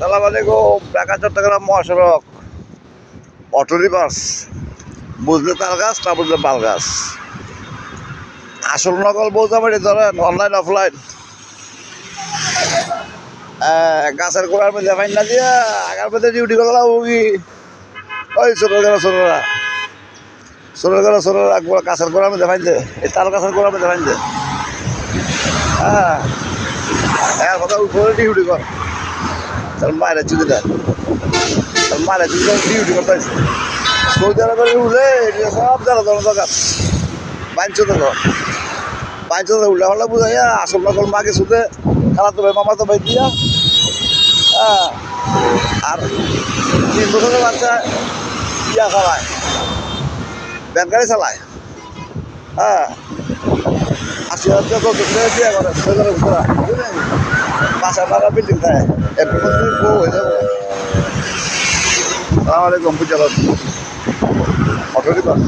সালাম আলাইকুম। ঢাকা চট্টগ্রাম মহাসড়ক অটো রিভার্স, বুঝলে তাল গাছ না বুঝলে বাল গাছ। আসল নকল বৌজাবাড়ি ধরেন অনলাইন অফলাইন। গাছের গোড়ার মধ্যে ফাইন না দিয়া আগার মধ্যে ডিউটি করলাম ওই ছোটরা গাছের গোড়ার মধ্যে ফাইন দে, এই তাল গাছের গোড়ার মধ্যে ফাইন দে। হ্যাঁ কথা উপরে ডিউটি কর, তার মায়ের চুদিটা তার মায়ের চুদিটা ডিউটি করতে আসছে। সৌদি আরবের উঠলে সব জানা ধরনের দরকার বাইনছো তো বাইনছো তো উল্টা হল্লা বুঝাইয়া আসল নকল মাকে শুধু খেলা তো মামা তো ভাই দিয়া। আর 3 বছরের বাচ্চা ইয়া চালায়, ব্যান গাড়ি চালায়। 80,000 টাকা বিয়ে করে সৌদি ঘোরা বাসা টাকা বিল্ডিং খায় এরপর বউ হয়ে যাবো। সালাম আলাইকুম, বুঝা অটো রিভার্স।